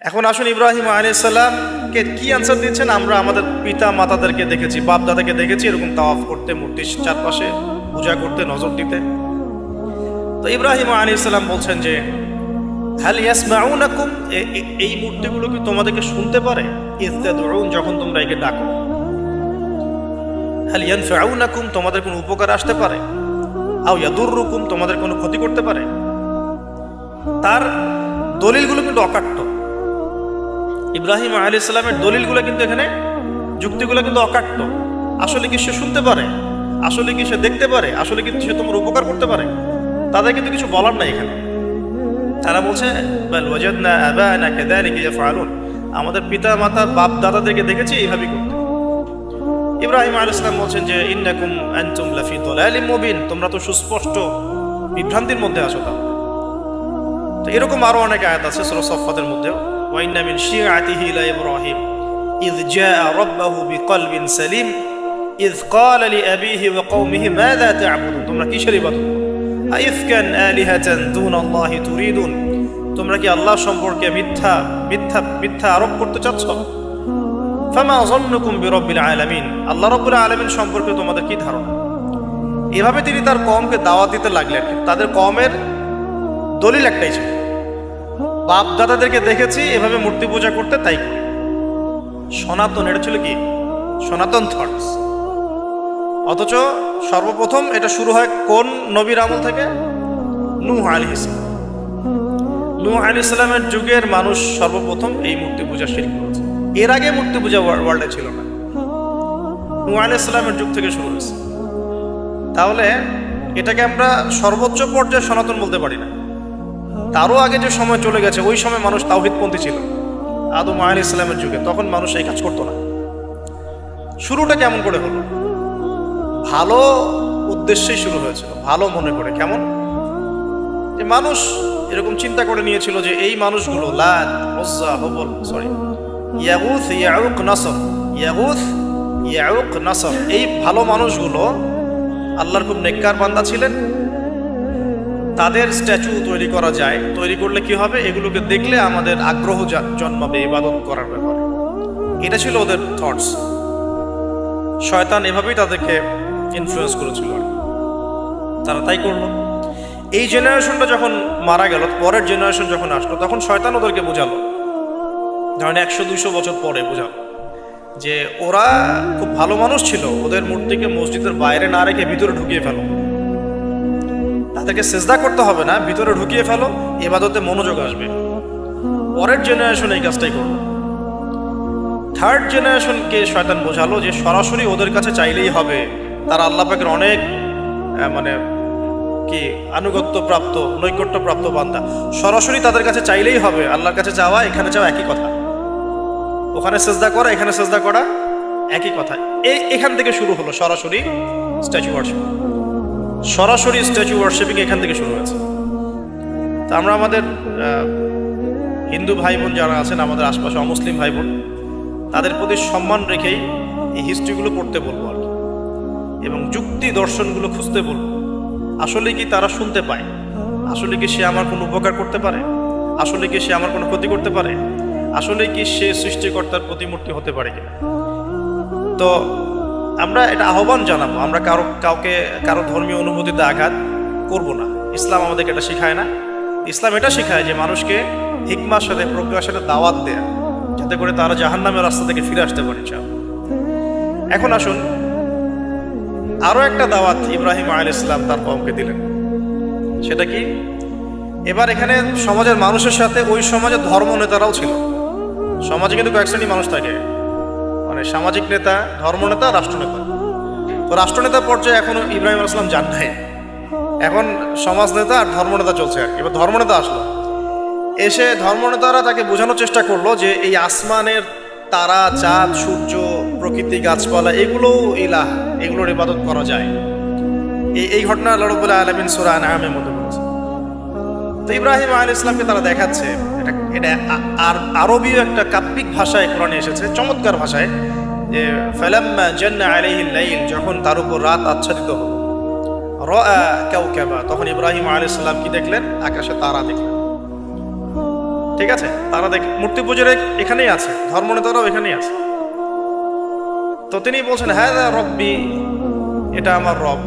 এখন আসুন ইব্রাহিম আলাইহিস সালামকে কি আনসার দিচ্ছেন? আমরা আমাদের পিতা মাতাদেরকে দেখেছি, বাপ দাদাকে দেখেছি এরকম তাওয়াফ করতে, মূর্তির চারপাশে পূজা করতে, নজর দিতে। তো ইব্রাহিম আলাইহিস সালাম বলছেন যে হাল ইয়াসমাউনাকুম, এই মূর্তিগুলো কি তোমাদেরকে শুনতে পারে? ইযতাদউন, যখন তোমরা একে ডাকো। হাল ইয়ানফাউনাকুম, তোমাদের কোনো উপকার আসতে পারে? আও ইয়াদুররুকুম, তোমাদের কোনো ক্ষতি করতে পারে? তার দলিলগুলো কিন্তু অকাট্য। ইব্রাহিম আলাইহিস সালামের দলিলগুলো কিন্তু এখানে, যুক্তিগুলো কিন্তু অকাট্য। আসলে কি সে শুনতে পারে? আসলে কি সে দেখতে পারে? আসলে কি সে তোমার উপকার করতে পারে? তাদের কিন্তু কিছু বলার নাই এখানে। তারা বলছে বাল ওয়াজাদনা আবানা কাযালিকা ইয়াফআলুন, আমাদের পিতা মাতা বাপ দাদাদেরকে দেখেছি এইভাবেই করতে। ইব্রাহিম আলাইহিস সালাম বলছেন যে ইন্নাকুম আনতুম লাফি দালালিম মুবিন, তোমরা তো সুস্পষ্ট বিভ্রান্তির মধ্যে আছো। তো এরকম আরো অনেক আয়াত আছে সূরা সাফফাতের মধ্যেও, ওয়া ইন্না মিন শিআতিহি লা ইব্রাহিম ইয জাআ রাব্বাহু বিকলবিন সালিম ইয ক্বালা লিআবিহি ওয়া কওমিহি মাযা তা'বুদুন, তোমরা কিসের ইবাদত করো? আইফকান আলিহাতান দুনাল্লাহি তুরিদুন, তোমরা কি আল্লাহ সম্পর্কে মিথ্যা মিথ্যা মিথ্যা আরোপ করতে চাচ্ছ? ফামা যান্নুকুম বিরাব্বিল আলামিন, আল্লাহ রাব্বুল আলামিন সম্পর্কে তোমাদের কি ধারণা? এভাবে তিনি তার কওমকে দাওয়াত দিতে লাগলেন। তাদের কওমের দলিল একটাই ছিল, বাপ দাদাদেরকে দেখেছি এভাবে মূর্তি পূজা করতে, তাই করি। সনাতন, এটা ছিল কি সনাতন থটস। অথচ সর্বপ্রথম এটা শুরু হয় কোন নবীর আমল থেকে? নূহ আলাইহিস সালাম। নূহ আলাইহিস সালামের যুগের মানুষ সর্বপ্রথম এই মূর্তি পূজা শিরক করেছে। এর আগে মূর্তি পূজা ওয়ার্ল্ডে ছিল না, নূহ আলাইহিস সালামের যুগ থেকে শুরু হয়েছে। তাহলে এটাকে আমরা সর্বোচ্চ পর্যায়ে সনাতন বলতে পারি না। তারও আগে যে সময় চলে গেছে, ওই সময় মানুষ তাওহীদপন্থী ছিল। আদম আলাইহিস সালামের যুগে তখন মানুষ এই কাজ করতো না। শুরুটা কেমন করে হলো? ভালো উদ্দেশ্যেই শুরু হয়েছিল, ভালো মনে করে। কেমন? যে মানুষ এরকম চিন্তা করে নিয়েছিল যে এই মানুষগুলো লাত, উজ্জা, হুবল, ইয়াগুথ, ইয়াউক, নাসর, ইয়াগুথ, ইয়াউক, নাসর, এই ভালো মানুষগুলো আল্লাহর খুব নেককার বান্দা ছিলেন। তাদের স্ট্যাচু তৈরি করা যায়, তৈরি করলে কি হবে? এগুলোকে দেখলে আমাদের আগ্রহ জন্মাবে ইবাদত করার ব্যাপারে। এটা ছিল ওদের থটস। শয়তান এভাবেই তাদেরকে ইনফ্লুয়েন্স করেছিল, তারা তাই করলো। এই জেনারেশনটা যখন মারা গেল, পরের জেনারেশন যখন আসলো, তখন শয়তান ওদেরকে বোঝালো, ধরেন 100-200 বছর পরে বোঝালো যে ওরা খুব ভালো মানুষ ছিল, ওদের মূর্তিকে মসজিদের বাইরে না রেখে ভিতরে ঢুকিয়ে ফেলো, তাদেরকে সেজদা করতে হবে না, ভিতরে ঢুকিয়ে ফেলো, ইবাদতে মনোযোগ আসবে। পরের জেনারেশন এই কাজটাই করলো। থার্ড জেনারেশনকে শয়তান বোঝালো যে সরাসরি ওদের কাছে চাইলেই হবে, তারা আল্লাহ পাকের অনেক মানে কি আনুগত্য প্রাপ্ত, নৈকট্য প্রাপ্ত বান্দা, সরাসরি তাদের কাছে চাইলেই হবে। আল্লাহর কাছে যাওয়া, এখানে যাওয়া একই কথা, ওখানে সেজদা করা, এখানে সেজদা করা একই কথা। এখান থেকে শুরু হলো সরাসরি স্ট্যাচু ওয়ার্শিপ। সরাসরি স্ট্যাচু ওয়ার্শিপিং এখান থেকে শুরু হয়েছে। তা আমরা আমাদের হিন্দু ভাই বোন যারা আছেন, আমাদের আশপাশে অমুসলিম ভাই বোন, তাদের প্রতি সম্মান রেখেই এই হিস্ট্রিগুলো পড়তে বলবো আর কি, এবং যুক্তি দর্শনগুলো খুঁজতে বলবো। আসলে কি তারা শুনতে পায়? আসলে কি সে আমার কোনো উপকার করতে পারে? আসলে কি সে আমার কোনো ক্ষতি করতে পারে? আসলে কি সে সৃষ্টিকর্তার প্রতিমূর্তি হতে পারে কিনা? তো আমরা এটা আহ্বান জানাবো, আমরা কারো ধর্মীয় অনুভূতিতে আঘাত করব না। ইসলাম আমাদেরকে এটা শেখায় না। ইসলাম এটা শেখায় যে মানুষকে হিকমার সাথে, প্রজ্ঞার সাথে দাওয়াত দেয়া, যাতে করে তারা জাহান্নামের রাস্তা থেকে ফিরে আসতে পারে। এখন আসুন, আরো একটা দাওয়াত ইব্রাহিম আলাইহিস সালাম তার কওমকে দিলেন। সেটা কি? এবার এখানে সমাজের মানুষের সাথে ওই সমাজের ধর্ম নেতারাও ছিল। সমাজে কিন্তু কয়েক শ্রেণী মানুষ থাকে, মানে সামাজিক নেতা, ধর্মনেতা, রাষ্ট্রনেতা। তো রাষ্ট্রনেতা পর্যায়ে এখনো ইব্রাহিম আলাইহিস সালাম যান নাই, এখন সমাজ নেতা আর ধর্মনেতা চলছে আর কি। এবার ধর্মনেতা আসলো, এসে ধর্মনেতারা তাকে বোঝানোর চেষ্টা করলো যে এই আসমানের তারা, চাঁদ, সূর্য, প্রকৃতি, গাছপালা, এগুলোও ইলাহ, এগুলোর ইবাদত করা যায়। এই ঘটনা আল্লাহ রাব্বুল আলামিন সূরা আনআমের মধ্যে বলেছে। তো ইব্রাহিম আলাইহিস সালামকে তারা দেখাচ্ছে, এটা আরবীয় একটা কাব্যিক ভাষায় কোরআনে এসেছে, চমৎকার ভাষায়, যে ফালাম্মা জান্না আলাইহিল লাইল, যখন তার উপর রাত আচ্ছাদিত হলো, রাআ কাওকাবা, তখন ইব্রাহিম আলাইহিস সালাম কি দেখলেন? আকাশে তারা দেখলেন। ঠিক আছে, তারা দেখ মূর্তি পুজোর এখানেই আছে, ধর্মনেতারাও এখানেই আছে। তো তিনি বলছেন হাযা রব্বি, এটা আমার রব।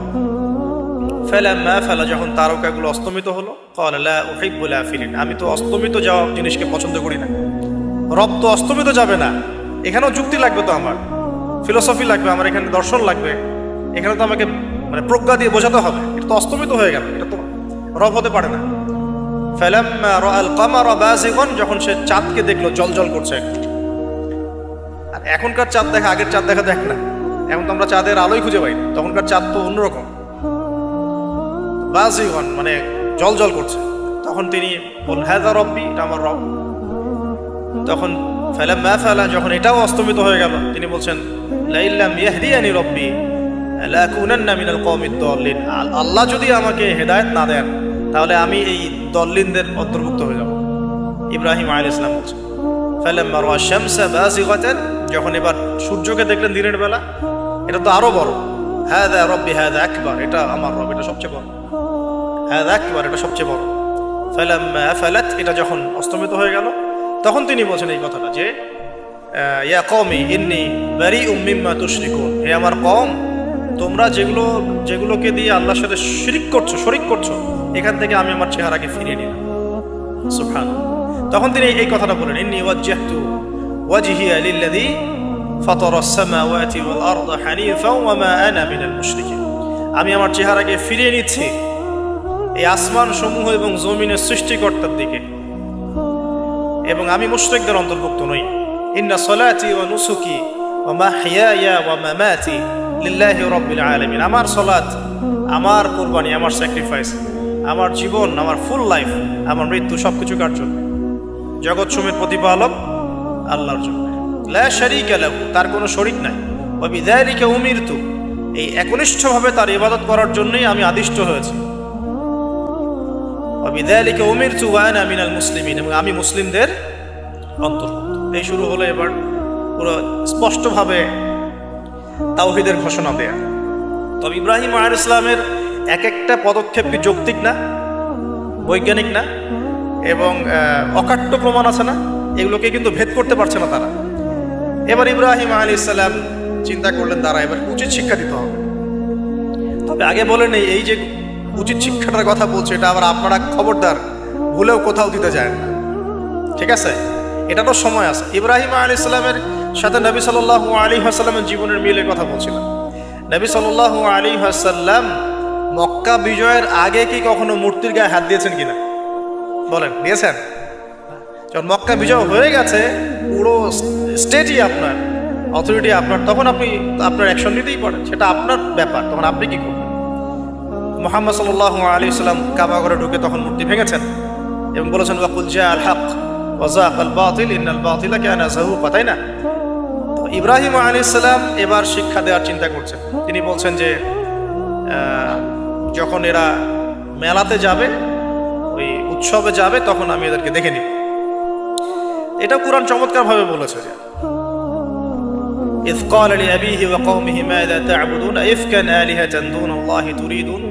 ফালাম্মা ফালা, যখন তারকাগুলো অস্তমিত হলো, ক্বালা লা উহিব্বুল আফিলিন, আমি তো অস্তমিত যাওয়া জিনিসকে পছন্দ করি না। রব তো অস্তমিত যাবে না, এখানেও যুক্তি লাগবে, তো আমার ফিলোসফি লাগবে, আমার এখানে দর্শন লাগবে, এখানে তো আমাকে মানে প্রজ্ঞা দিয়ে বোঝাতে হবে, এটা তো অস্তমিত হয়ে গেল, এটা তো রব হতে পারে না। ফালাম্মা রাআল কামারা বাযিগান, যখন সে চাঁদকে দেখলো জ্বলজ্বল করছে। আর এখনকার চাঁদ দেখা আগের চাঁদ দেখা দেখ না, এখন তো আমরা চাঁদের আলোই খুঁজে পাই, তখনকার চাঁদ তো অন্যরকম। বাযিগান মানে জ্বলজ্বল করছে। তখন তিনি বললেন হাযা রব্বি, এটা আমার রব। তখন ফালাম্মা ফালা, যখন এটাও অস্তমিত হয়ে গেল, তিনি বলছেন লা ইল্লাম ইয়াহদিয়ানি রব্বি লাকুনান্না মিনাল কওমিদ দাল্লিন, আল্লাহ যদি আমাকে হেদায়েত না দেন তাহলে আমি এই দল্লিনদের অন্তর্ভুক্ত হয়ে যাব। ইব্রাহিম আলাইহিস সালাম বলছেন ফালাম্মা রাআ শামসা বাযিগাতান, যখন এবার সূর্যকে দেখলেন দিনের বেলা, এটা তো আরো বড়। হাযা রব্বি হাযা আকবার, এটা আমার রব, এটা সবচেয়ে বড়। হাযা আকবার, এটা সবচেয়ে বড়। ফালাম্মা আফালাত, এটা যখন অস্তমিত হয়ে গেল, তখন তিনি বলছেন এই কথাটা যে ইয়া কওমি ইন্নী বারিউম মিম্মা তুশরিকুন, হে আমার কওম, তোমরা যেগুলোকে দিয়ে আল্লাহর সাথে শরীক করছো, এখান থেকে আমি আমার চেহারাকে ফিরিয়ে নিলাম। সুবহানাল্লাহ। তখন তিনি এই কথাটা বলেন ইন্নী ওয়াজ্জাহতু ওয়াজহিয়া লিল্লাযী ফাতারাস সামাওয়াতি ওয়াল আরদা হানিফাও ওয়া মা আনা মিনাল মুশরিকিন, আমি আমার চেহারাকে ফিরিয়ে নিচ্ছি এই আসমান সমূহ এবং জমিনের সৃষ্টিকর্তার দিকে, এবং আমি মুশরিকদের অন্তর্ভুক্ত নই। ইন্না সলাতি ওয়া নুসুকি ওয়া মাহইয়ায়া ওয়া মামাতি লিল্লাহি রাব্বিল আলামিন, আমার সালাত, আমার কুরবানি, আমার স্যাক্রিফাইস, আমার জীবন, আমার ফুল লাইফ, আমার মৃত্যু সবকিছু কার জন্য? জগৎ সমূহের প্রতিপালক আল্লাহর জন্য। লা শারীকা লাহু, তার কোনো শরীক নাই। ওয়া বিযালিকা উমিরতু, এই একনিষ্ঠভাবে তার ইবাদত করার জন্যই আমি আদিষ্ট হয়েছি। ওয়া বিযালিকা উমিরতু ওয়া আনা মিনাল মুসলিমিন, এবং আমি মুসলিমদের অন্তর্ভুক্ত। এই শুরু হলো এবার পুরো স্পষ্টভাবে তাওহীদের ঘোষণা দেয়া। তবে ইব্রাহিম আলাইহিস সালামের এক একটা পদক্ষেপ কি যৌক্তিক না, বৈজ্ঞানিক না, এবং অকাট্য প্রমাণ আছে না, এগুলোকে কিন্তু ভেদ করতে পারছে না তারা। এবার ইব্রাহিম আলাইহিস সালাম চিন্তা করলেন তারা এবার উচিত শিক্ষা দিতে হবে। তবে আগে বলেন এই যে উচিত শিক্ষাটার কথা বলছে, এটা আবার আপনারা খবরদার ভুলেও কোথাও দিতে যায় না, ঠিক আছে? এটারও সময় আছে। ইব্রাহিম আলাইহিস সালামের সাথে নবী সাল্লাল্লাহু আলাইহি ওয়াসাল্লামের জীবনের মিলের কথা বলছিলাম। নবী সাল্লাল্লাহু আলাইহি ওয়াসাল্লাম মক্কা বিজয়ের আগে কি কখনো মূর্তির গায়ে হাত দিয়েছেন কিনা বলেন? দিয়েছেন? যখন মক্কা বিজয় হয়ে গেছে, পুরো স্টেটই আপনার, অথরিটি আপনার, তখন আপনি আপনার অ্যাকশন নিতেই পারেন, সেটা আপনার ব্যাপার, তখন আপনি কি করবেন? মুহাম্মদ সাল্লাল্লাহু আলাইহি ওয়াসাল্লাম কাবা ঘরে ঢুকে তখন মূর্তি ভেঙেছেন এবং বলেছেন ওয়াকুল জাআল হক ওয়া যাকাল বাতিল ইন্নাল বাতিলা কানা যাহুকা, তাই না? তো ইব্রাহিম আলাইহিস সালাম এবার শিক্ষা দেওয়ার চিন্তা করছেন। তিনি বলছেন যে যখন এরা মেলাতে যাবে, ওই উৎসবে যাবে, তখন আমি এদেরকে দেখে নিব। এটা কুরআন চমৎকার ভাবে বলেছে যে ইয ক্বালা লিআবিহি ওয়া কওমিহি মাযা তা'বুদুন ইফকান আলিহাতান দুনাল্লাহি তুরিদুন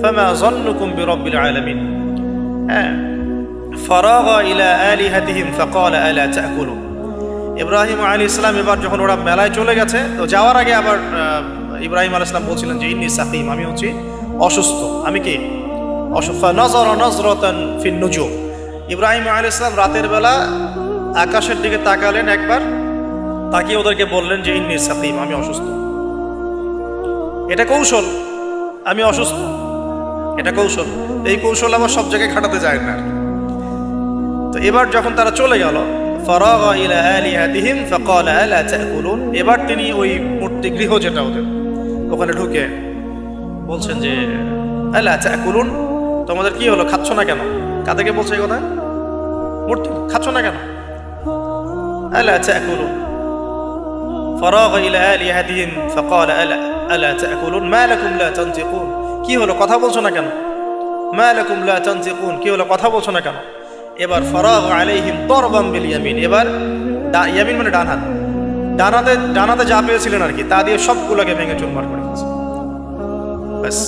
ফামা যান্নুকুম বিরাব্বিল আলামিন। ফারাগা ইলা আলিহাতিহিম ফাকালা আলা তা'কুলুন। ইব্রাহিম আলাইহিস সালাম এবার যখন ওরা মেলায় চলে গেছে, তো যাওয়ার আগে আবার ইব্রাহিম আলাইহিস সালাম বলছিলেন যে ইন্নী সাকিম, আমি হচ্ছি অসুস্থ। আমি কি অসুস্থ? নাযারা নাযরাতান ফিন নুজুম। ইব্রাহিম আলাইহিস সালাম রাতের বেলা আকাশের দিকে তাকালেন একবার, তাকিয়ে ওদেরকে বললেন যে ইন্নী সাকিম, আমি অসুস্থ। এটা কৌশল, আমি অসুস্থ, এটা কৌশল। এই কৌশল আমার সব জায়গায় খাটাতে যায় না। তো এবার যখন তারা চলে গেল, ফারাগা ইলা আলিহাতিহিম ফাকালা আলা তা'কুলুন, এবার তিনি ওই মূর্তি গৃহ যেটা ওদের, ওখানে ঢুকে বলছেন যে আলা তা'কুলুন, তোমাদের কি হলো, খাচ্ছ না কেন? কাদেরকে বলছে এই কথা? মূর্তি, খাচ্ছ না কেন? আলা তা'কুলুন। ফারাগা ইলা আলিহাতিহিম ফাকালা আলা তা'কুলুন মা লাকুম লা তানতিকুন, কি হলো, কথা বলছো না কেন? মা লাকুম লা তানতিকুন, কি হলো, কথা বলছো না কেন? এবার ফারাগা আলাইহিম দরবাম বিল ইয়ামিন, এবার ইয়ামিন মানে ডান হাত, ডানাতে যা পেয়েছিলেন আর কি, তা দিয়ে সবগুলোকে ভেঙে চুরমার করে দিয়েছে। ব্যাস।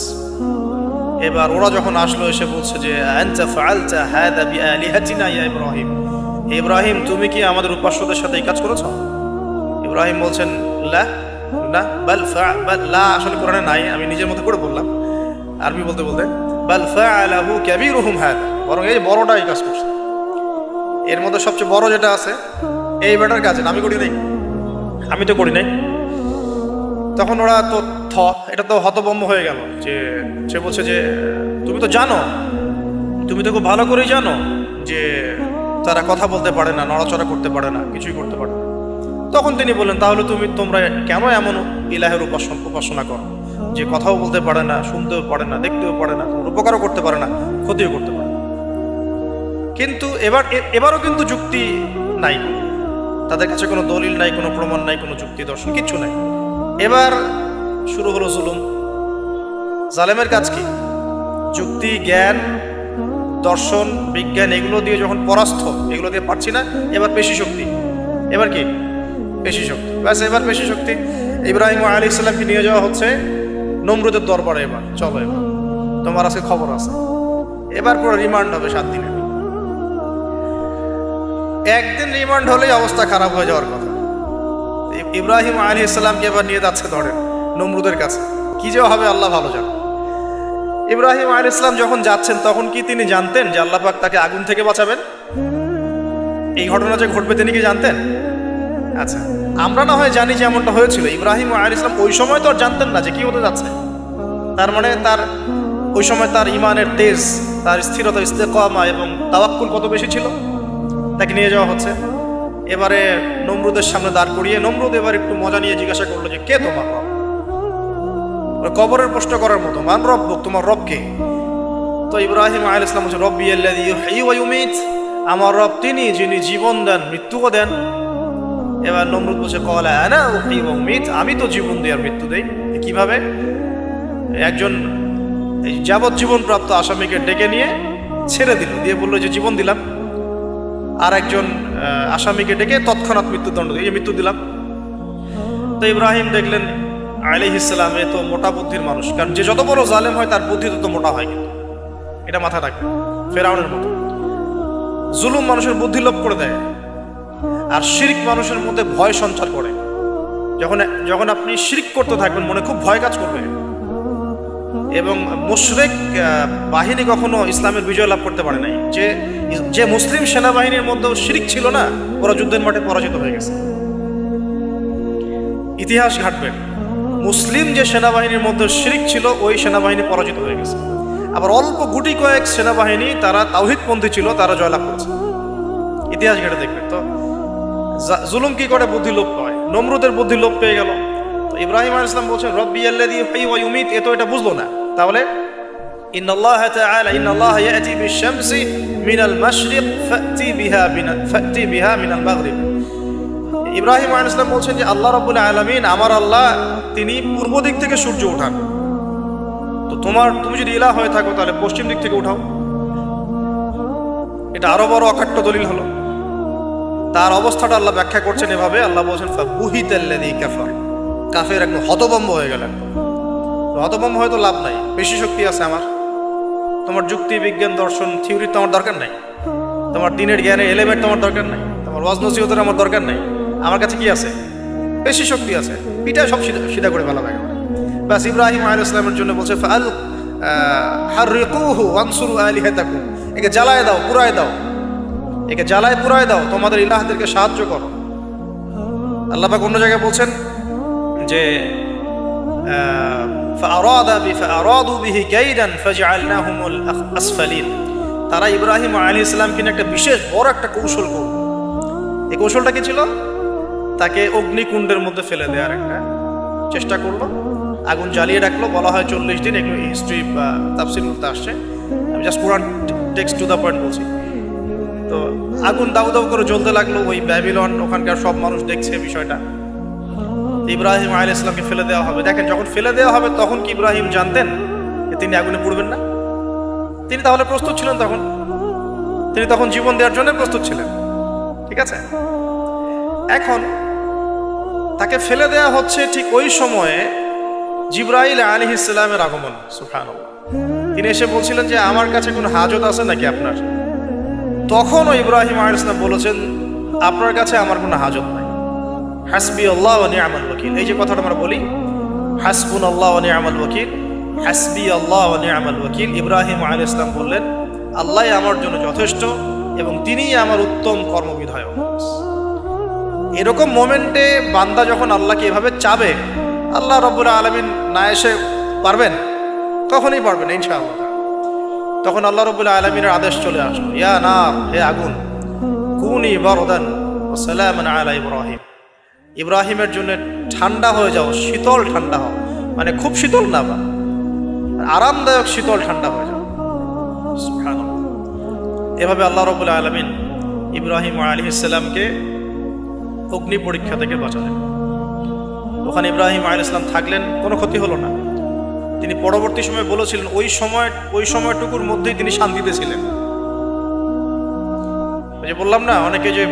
এবার ওরা যখন আসলো, এসে বলছে যে আনতা ফাআলতা হাযা বিআলিহাতিনা ইয়া ইব্রাহিম, ইব্রাহিম তুমি কি আমাদের উপাস্যদের সাথে এই কাজ করেছ? ইব্রাহিম বলছেন লা, না, বাল বাল লা আসলে কোরআনে নাই, আমি নিজের মতো করে বললাম আরবি বলতে বলতে। বাল ফাআলাহু কাবীরুহুম হাদা, বরং এই বড়টা এই কাজ করছে, এর মধ্যে সবচেয়ে বড় যেটা আছে এই বেটার কাজ, আমি করি নাই, আমি তো করি নাই। তখন ওরা তো এটা তো হতভম্ব হয়ে গেল, যে সে বলছে যে তুমি তো জানো, তুমি তো খুব ভালো করেই জানো যে তারা কথা বলতে পারে না, নড়াচড়া করতে পারে না, কিছুই করতে পারে না। তখন তিনি বললেন তাহলে তোমরা কেন এমন ইলাহের উপাসনা করো যে কথাও বলতে পারে না, শুনতেও পারে না, দেখতেও পারে না, তোমার উপকারও করতে পারে না, ক্ষতিও করতে পারে না। কিন্তু এবারও কিন্তু যুক্তি নাই, তাদের কাছে কোনো দলিল নাই, কোনো প্রমাণ নাই, কোনো যুক্তি দর্শন কিচ্ছু নাই। এবার শুরু হলো জুলুম। জালেমের কাজ কি? যুক্তি, জ্ঞান, দর্শন, বিজ্ঞান এগুলো দিয়ে যখন পরাস্ত, এগুলো দিয়ে পারছি না, এবার পেশি শক্তি। এবার কি? পেশি শক্তি। ব্যাস, এবার পেশি শক্তি। ইব্রাহিম আলাইহিস সালামকে নিয়ে যাওয়া হচ্ছে নমরুদের দরবারে। এবার চলো, এবার তোমার আজকে খবর আছে। এবার পুরো রিমান্ড হবে 7 দিনের। একদিন রিমান্ড হলেই অবস্থা খারাপ হয়ে যাওয়ার কথা। ইব্রাহিম আলাইহিস সালামকে এবার নিয়ে যাচ্ছে ধরে নমরুদের কাছে। কি যে হবে আল্লাহ ভালো জানেন। ইব্রাহিম আলাইহিস সালাম যখন যাচ্ছেন তখন কি তিনি জানতেন যে আল্লাহ পাক তাকে আগুন থেকে বাঁচাবেন? এই ঘটনা যে ঘটবে তিনি কি জানতেন? আচ্ছা, আমরা না হয় জানি যে এমনটা হয়েছিল। ইব্রাহিম আলাইহিস সালাম ওই সময় তো আর জানতেন না যে কি হতে যাচ্ছে। তার মানে তার ওই সময় তার ইমানের তেজ, তার স্থিরতা, ইস্তেকামা এবং তাওয়াক্কুল কত বেশি ছিল। তাকে নিয়ে যাওয়া হচ্ছে। এবারে নমরুদের সামনে দাঁড় করিয়ে নমরুদ এবার একটু মজা নিয়ে জিজ্ঞাসা করলো যে কে তোমার রব? কবরের প্রশ্ন করার মতো, মান রব্বুক, তোমার রব কে? তো ইব্রাহিম আলাইহিস সালাম বলছে রব্বি আল্লাযী ইউহয়ী ওয়া ইউমীত, আমার রব তিনি যিনি জীবন দেন মৃত্যুও দেন। এবার নমরুদ বলছে ক্বালা আনা উহয়ী ওয়া উমীত, আমি তো জীবন দিই আর মৃত্যু দেই। কিভাবে? একজন যাবজ্জীবন প্রাপ্ত আসামিকে ডেকে নিয়ে ছেড়ে দিল, দিয়ে বললো যে জীবন দিলাম। আর একজন আসামিকে ডেকে তৎক্ষণাৎ মৃত্যুদণ্ড দিয়ে মৃত্যু দিলাম। তো ইব্রাহিম দেখলেন আলাইহিস সালাম এ তো মোটা বুদ্ধির মানুষ, কারণ যে যত বড় জালেম হয় তার বুদ্ধি তত মোটা হয়, কিন্তু এটা মাথায় রাখবে। ফেরাউনের মতো জুলুম মানুষের বুদ্ধি লোপ করে দেয়, আর শিরক মানুষের মধ্যে ভয় সঞ্চার করে। যখন আপনি শিরক করতে থাকবেন মনে খুব ভয় কাজ করবে। এবং মুশরিক বাহিনী কখনো ইসলামের বিজয় লাভ করতে পারে নাই। যে মুসলিম সেনাবাহিনীর মধ্যে শিরক ছিল না, ওরা যুদ্ধের মাঠে পরাজিত হয়ে গেছে। ইতিহাস ঘাটবেন, মুসলিম যে সেনাবাহিনীর মধ্যে শিরক ছিল ওই সেনাবাহিনী পরাজিত হয়ে গেছে। আবার অল্প গুটি কয়েক সেনাবাহিনী তারা তাওহীদপন্থী ছিল, তারা জয়লাভ করেছে। ইতিহাস ঘেটে দেখবেন। তো জুলুম কি করে? বুদ্ধি লোপ পায়। নমরুদের বুদ্ধি লোপ পেয়ে গেল। তো ইব্রাহিম আলাইহিস সালাম বলছেন রব্বি আল্লাযী ইউহয়ী ওয়া ইউমীত, এ তো এটা বুঝলো না। তাহলে ইন্নাল্লাহ তাআলা ইন্নাল্লাহ ইয়াতি বিশ-শামসি মিনাল মাশরিক ফাতি বিহা মিনাল মাগরিব। ইব্রাহিম আলাইহিস সালাম বলছেন যে আল্লাহ রাব্বুল আলামিন, আমার আল্লাহ, তিনি পূর্ব দিক থেকে সূর্য ওঠান। তো তুমি যদি ইলাহ হয়ে থাকো তাহলে পশ্চিম দিক থেকে উঠাও। এটা আরো বড় অকাট্য দলিল হলো। তার অবস্থাটা আল্লাহ ব্যাখ্যা করছেন এভাবে। আল্লাহ বলছেন ফাবুহিতাল্লাযী কাফার, কাফের একদম হতভম্ব হয়ে গেলেন। হতভম্ব হয়তো লাভ নাই, বেশি শক্তি আছে আমার। তোমার যুক্তি, বিজ্ঞান, দর্শন, থিওরি তো আমার দরকার নাই। তোমার দিনের জ্ঞানের এলিমেন্ট তোমার দরকার নাই। তোমার ওয়াজ নসিহতের আমার দরকার নাই। আমার কাছে কি আছে? বেশি শক্তি আছে। পিঠা সব সিধা করে ফেলা লাগে। ব্যাস, ইব্রাহিম আলাইহিস সালামের জন্য বলছে ফাল হাররিকুহু ওয়ানসুরু আলিহাতাকুম, একে জ্বালায় দাও, পুরায় দাও, একে জ্বালায় পুরায় দাও, তোমাদের ইলাহদেরকে সাহায্য করো। আল্লাহ পাক অন্য জায়গায় বলছেন যে ফাআরাদু বিহি কাইদান ফাজআলনাহুমুল আসফালিন, তারা ইব্রাহিম আলাইহিস সালামকে নিয়ে একটা বিশেষ বড় একটা কৌশল করল। এই কৌশলটা কি ছিল? তাকে অগ্নিকুণ্ডের মধ্যে ফেলে দেওয়ার একটা চেষ্টা করলো। আগুন জ্বালিয়ে রাখলো। বলা হয় 40 দিন। এগুলো হিস্ট্রি বা তাফসীর করতে আসছে, আমি just Quran text to the point বলছি। তো আগুন দাউ দাউ করে জ্বলতে লাগলো। ওই ব্যাবিলন, ওখানকার সব মানুষ দেখছে বিষয়টা। ইব্রাহিম আলাইহিস সালামকে ফেলে দেওয়া হবে। দেখেন, যখন ফেলে দেওয়া হবে তখন কি ইব্রাহিম জানতেন যে তিনি আগুনে পুড়বেন না? তিনি তাহলে প্রস্তুত ছিলেন। তিনি তখন জীবন দেওয়ার জন্য প্রস্তুত ছিলেন। ঠিক আছে। এখন তাকে ফেলে দেওয়া হচ্ছে, ঠিক ওই সময়ে জিবরাইল আলাইহিস সালামের আগমন। সুবহানাল্লাহ। তিনি এসে বলছিলেন যে আমার কাছে কোনো হাজত আছে নাকি আপনার? তখনও ইব্রাহিম আলাইহিস সালাম বলেছেন, আপনার কাছে আমার কোনো হাজত নাই, হাসবি আল্লাহ ওয়া নি'মাল ওয়াকিল। এই যে কথাটা আমরা বলি, হাসবুনাল্লাহু ওয়া নি'মাল ওয়াকিল, হাসবি আল্লাহ ওয়া নি'মাল ওয়াকিল। ইব্রাহিম আলাইহিস সালাম বললেন, আল্লাহই আমার জন্য যথেষ্ট এবং তিনিই আমার উত্তম কর্মবিধায়ক। এরকম মোমেন্টে বান্দা যখন আল্লাহকে এভাবে চাবে, আল্লাহ রাব্বুল আলামিন না এসে পারবেন? কখনোই পারবেন ইনশাআল্লাহ। তখন আল্লাহ রাব্বুল আলামিনের আদেশ চলে আসলো, ইয়া নার, হে আগুন, কুনি বারদান ওয়া সালামান আলা ইব্রাহিম, ইব্রাহিমের জন্য ঠান্ডা হয়ে যাও, শীতল ঠান্ডা হও, মানে খুব শীতল না, বা আরামদায়ক শীতল ঠান্ডা হয়ে যাও। সুবহানাল্লাহ। এভাবে আল্লাহ রাব্বুল আলামিন ইব্রাহিম আলাইহিস সালামকে অগ্নি পরীক্ষা থেকে বাঁচালেন। ওখানে ইব্রাহিম আলাইহিস সালাম থাকলেন, কোনো ক্ষতি হলো না। তিনি পরবর্তী সময় বলেছিলেন, ওই সময়টুকুর মধ্যেই তিনি শান্তিতে ছিলেন। ওই যে বললাম না, অনেকে যে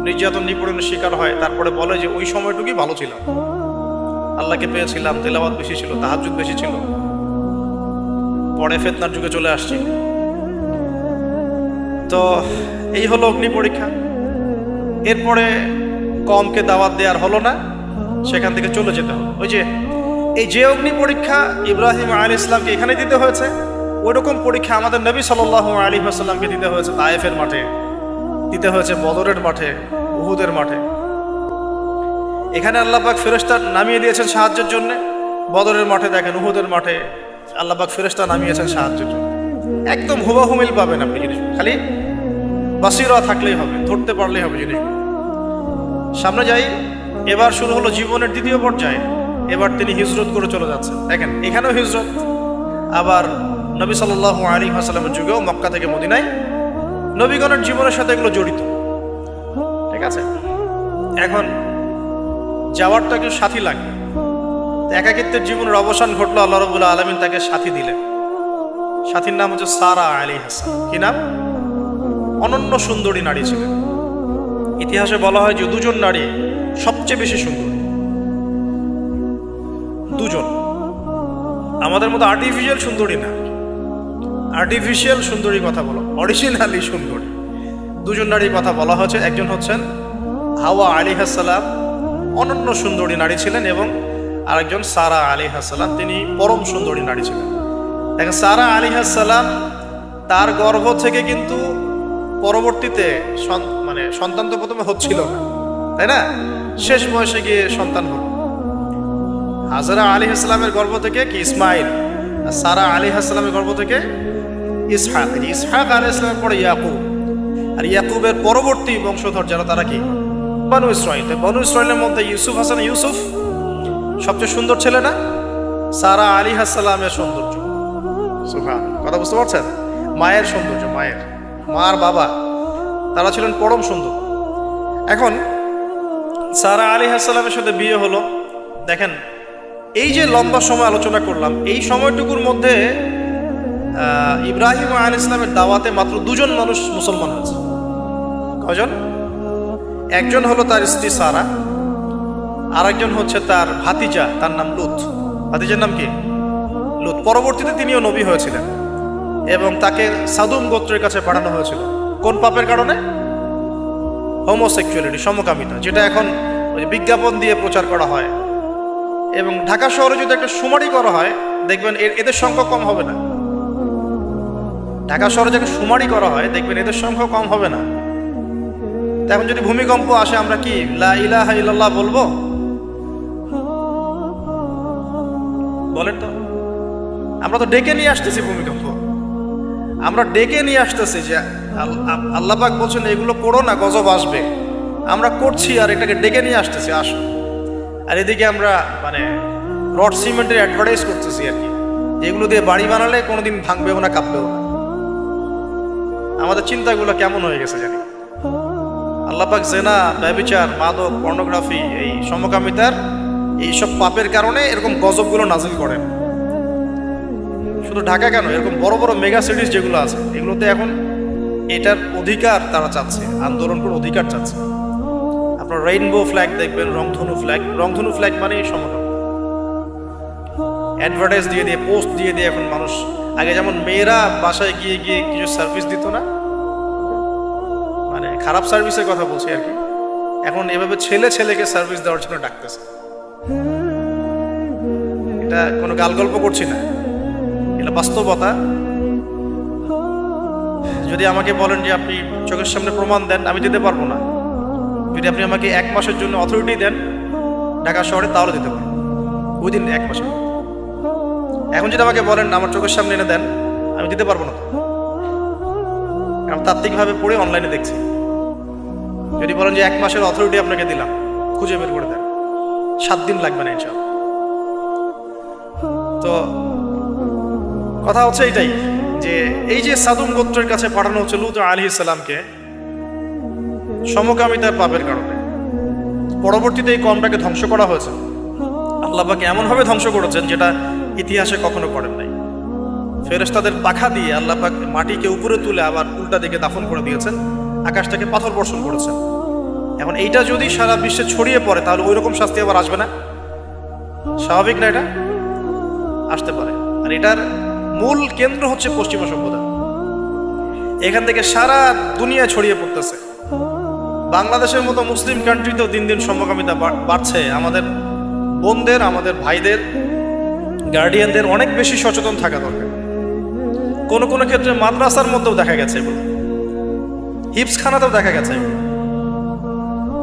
নির্যাতন নিপীড়নের শিকার হয়, তারপরে বলে যে ওই সময়টুকুই ভালো ছিলাম, আল্লাহকে পেয়েছিলাম, তেলাওয়াত বেশি ছিল, তাহাজ্জুদ বেশি ছিল, পরে ফিতনার যুগে চলে আসছি। তো এই হলো অগ্নি পরীক্ষা। এরপরে কমকে দাওয়াত দেওয়ার হলো না, সেখান থেকে চলে যেতে হলো। ওই যে এই যে অগ্নি পরীক্ষা ইব্রাহিম আলাইহিস সালামকে এখানে দিতে হয়েছে, ওইরকম পরীক্ষা আমাদের নবী সাল্লাল্লাহু আলাইহি ওয়াসাল্লামকে দিতে হয়েছে তায়েফের মাঠে, দিতে হয়েছে বদরের মাঠে, উহুদের মাঠে। এখানে আল্লাহ পাক ফেরেশতা নামিয়ে দিয়েছেন সাহায্যের জন্য, বদরের মাঠে দেখেন, উহুদের মাঠে আল্লাহ পাক ফেরেশতা নামিয়েছেন সাহায্যের জন্য। একদম হুবহু মিল পাবেন আপনি জিনিস, খালি বাসিরা থাকলেই হবে, ধরতে পারলেই হবে জিনিসগুলো। সামনে যাই, এবার শুরু হলো জীবনের দ্বিতীয় পর্যায়ে। এবার তিনি হিজরত করে চলে যাচ্ছেন। দেখেন এখানেও হিজরত, আবার নবী সাল্লাল্লাহু আলাইহি ওয়াসাল্লামের যুগেও মক্কা থেকে মদিনায় নবীগণের জীবনের সাথে এগুলো জড়িত। ঠিক আছে, এখন যাওয়ার তো একটু সাথী লাগবে। একাকিত্বের জীবনের অবসান ঘটলো, আল্লাহ রাব্বুল আলামিন তাকে সাথী দিলেন। সাথীর নাম হচ্ছে সারা আলাইহিস সালাম। কি নাম? অনন্য সুন্দরী নারী ছিলেন। ইতিহাসে বলা হয় যে দুজন নারী সবচেয়ে বেশি সুন্দর, দুজন। আমাদের মতো আর্টিফিশিয়াল সুন্দরী না, আর্টিফিশিয়াল সুন্দরী কথা বলো, অরিজিনালি সুন্দরী দুজন নারীর কথা বলা হয়েছে। একজন হচ্ছেন হাওয়া আলাইহিস সালাম, অনন্য সুন্দরী নারী ছিলেন, এবং আরেকজন সারা আলাইহিস সালাম, তিনি পরম সুন্দরী নারী ছিলেন। দেখেন সারা আলাইহিস সালাম, তার গর্ভ থেকে কিন্তু পরবর্তীতে মানে সন্তান তো প্রথমে হচ্ছিল না, তাই না? শেষ বয়সে গিয়ে সন্তান হল। হাজরা আলাইহিস সালামের গর্ভ থেকে কি ইসমাইল, আর সারা আলাইহিস সালামের গর্ভ থেকে ইসহাক। ইসহাক আলাইহিস সালামের পরে ইয়াকুব, আর ইয়াকুবের পরবর্তী বংশধর যারা, তারা কি? বনু ইসরাইল। বনু ইসরাইলের মধ্যে ইউসুফ হাসান, ইউসুফ সবচেয়ে সুন্দর ছেলে না? সারা আলাইহিস সালামের সৌন্দর্য, সুবহানাল্লাহ, কথা বুঝতে পারছেন? মায়ের সৌন্দর্য, মার বাবা, তারা ছিলেন পরম সুন্দর। এখন সারা আলাইহিস সালামের সাথে বিয়ে হলো। দেখেন এই যে লম্বা সময় আলোচনা করলাম, এই সময়টুকুর মধ্যে ইব্রাহিম আলাইহিস সালামের দাওয়াতে মাত্র দুজন মানুষ মুসলমান হয়েছে। কয়জন? একজন হলো তার স্ত্রী সারা, আর একজন হচ্ছে তার ভাতিজা, তার নাম লুত। ভাতিজার নাম কি? লুত। পরবর্তীতে তিনিও নবী হয়েছিলেন এবং তাকে সাদুম গোত্রের কাছে পাঠানো হয়েছিল। কোন পাপের কারণে? হোমোসেক্সুয়ালিটি, সমকামিতা, যেটা এখন বিজ্ঞাপন দিয়ে প্রচার করা হয়। এবং ঢাকা শহরে যদি একটা শুমারি করা হয়, দেখবেন এদের সংখ্যা কম হবে না। ঢাকা শহরে যদি শুমারি করা হয়, দেখবেন এদের সংখ্যা কম হবে না। এখন যদি ভূমিকম্প আসে, আমরা কি লা ইলাহা ইল্লাল্লাহ বলবো? বলেন তো। আমরা তো ডেকে নিয়ে আসতেছি ভূমিকম্প, আমরা ডেকে নিয়ে আসতেছি যে আল্লাহ পাক বলছেন এগুলো করো না, গজব আসবে। আমরা করছি আর এটাকে ডেকে নিয়ে আসতেছি, আসো। আর এদিকে আমরা মানে রড সিমেন্টের অ্যাডভার্টাইজ করতেছি আর কি, এগুলো দিয়ে বাড়ি বানালে কোনোদিন ভাঙবেও না, কাঁপবেও না। আমাদের চিন্তাগুলো কেমন হয়ে গেছে জানি। আল্লাহ পাক জেনা, ব্যভিচার, মাদক, পর্নোগ্রাফি, এই সমকামিতার এইসব পাপের কারণে এরকম গজবগুলো নাজিল করেন। শুধু ঢাকা কেন, এরকম বড় বড় মেগা সিটিজ যেগুলো আছে, এগুলোতে এখন এটার অধিকার তারা চাচ্ছে, আন্দোলন করে অধিকার চাচ্ছে। আপনার রেইনবো ফ্ল্যাগ দেখবেন, রংধনু ফ্ল্যাগ। রংধনু ফ্ল্যাগ মানে সমকামিতা। অ্যাডভার্টাইজ দিয়ে দিয়ে, পোস্ট দিয়ে দিয়ে এখন মানুষ, আগে যেমন মেয়েরা বাসায় গিয়ে গিয়ে কিছু সার্ভিস দিত না, খারাপ সার্ভিসের কথা বলছি আর কি। এখন এভাবে ছেলে ছেলেকে সার্ভিস দেওয়ার জন্য ডাকতেছে। এটা কোনো গাল গল্প করছি না, এটা বাস্তবতা। যদি আমাকে বলেন যে আপনি চোখের সামনে প্রমাণ দেন, আমি দিতে পারবো না। যদি আপনি আমাকে 1 মাসের জন্য অথরিটি দেন ঢাকা শহরে, তাহলে দিতে পারবো উইদিন 1 মাসের। এখন যদি আমাকে বলেন আমার চোখের সামনে এনে দেন, আমি দিতে পারবো না। আমি তাত্ত্বিকভাবে পড়ে অনলাইনে দেখছি। যদি বলেন যে 1 মাসের অথরিটি আপনাকে দিলাম, খুঁজে বের করে দেন, 7 দিন লাগবে না ইনশাআল্লাহ। তো কথা হচ্ছে এটাই যে এই যে সাদুম গোত্রের কাছে পাঠানো হচ্ছে লূত আলাইহিস সালামকে সমকামিতার পাপের কারণে, পরবর্তীতে এই কওমটাকে ধ্বংস করা হয়েছে। আল্লাহ পাক এমনভাবে ধ্বংস করেছেন যেটা ইতিহাসে কখনো করেন নাই। ফেরেশতাদের পাখা দিয়ে আল্লাহ পাক মাটিকে উপরে তুলে আবার উল্টা দিকে দাফন করে দিয়েছেন, আকাশ থেকে পাথর বর্ষণ করেছেন। এখন এইটা যদি সারা বিশ্বে ছড়িয়ে পড়ে তাহলে ওই রকম শাস্তি আবার আসবে না? স্বাভাবিক না? এটা আসতে পারে। আর এটার মূল কেন্দ্র হচ্ছে পশ্চিমা সভ্যতা। এখান থেকে সারা দুনিয়া ছড়িয়ে পড়তেছে। বাংলাদেশের মতো মুসলিম কান্ট্রিতেও দিন দিন সমকামিতা বাড়ছে। আমাদের বোনদের, আমাদের ভাইদের, গার্ডিয়ানদের অনেক বেশি সচেতন থাকা দরকার। কোনো কোনো ক্ষেত্রে মাদ্রাসার মধ্যেও দেখা গেছে এগুলো, হিপসখানাতেও দেখা গেছে এগুলো।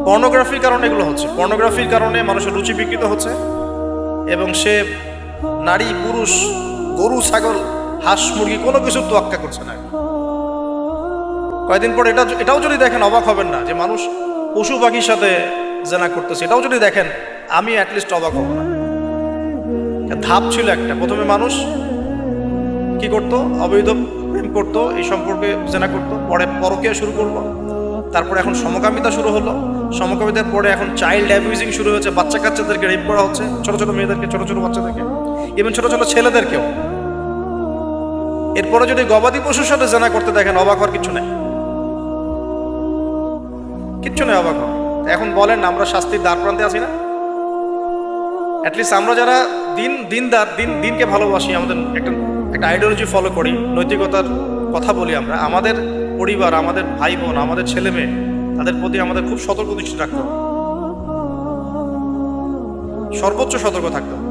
পর্নোগ্রাফির কারণে এগুলো হচ্ছে। পর্নোগ্রাফির কারণে মানুষের রুচি বিকৃত হচ্ছে এবং সে নারী, পুরুষ, গরু, ছাগল, হাঁস, মুরগি কোনো কিছুর তোয়াক্কা করছে না। কয়েকদিন পর এটাও যদি দেখেন অবাক হবেন না যে মানুষ পশু পাখির সাথে জেনা করতেছে। এটাও যদি দেখেন আমি অ্যাটলিস্ট অবাক হব না। ধাপ ছিল একটা, প্রথমে মানুষ কি করত? অবৈধ প্রেম করতো, এই সম্পর্কে জেনা করতো, পরে পরকীয়া শুরু করলো, তারপরে এখন সমকামিতা শুরু হলো। সমকামিতার পরে এখন চাইল্ড অ্যাবিউজিং শুরু হয়েছে, বাচ্চা কাচ্চাদেরকে রেপ করা হচ্ছে, ছোট ছোট মেয়েদেরকে, ছোট ছোট বাচ্চাদেরকে, ইভেন ছোট ছোট ছেলেদেরকেও। এরপরে যদি গবাদি পশুর সাথে জেনা করতে দেখেন, অবাক হওয়ার কিছু নেই, কিচ্ছু নেই অবাক হওয়া। এখন বলেন আমরা শাস্তির দ্বার প্রান্তে আছি না? অ্যাটলিস্ট আমরা যারা দিনকে ভালোবাসি, আমাদের একটা আইডিওলজি ফলো করি, নৈতিকতার কথা বলি, আমরা আমাদের পরিবার, আমাদের ভাই বোন, আমাদের ছেলে মেয়ে, তাদের প্রতি আমাদের খুব সতর্ক দৃষ্টি রাখতে হবে, সর্বোচ্চ সতর্ক থাকতে হবে।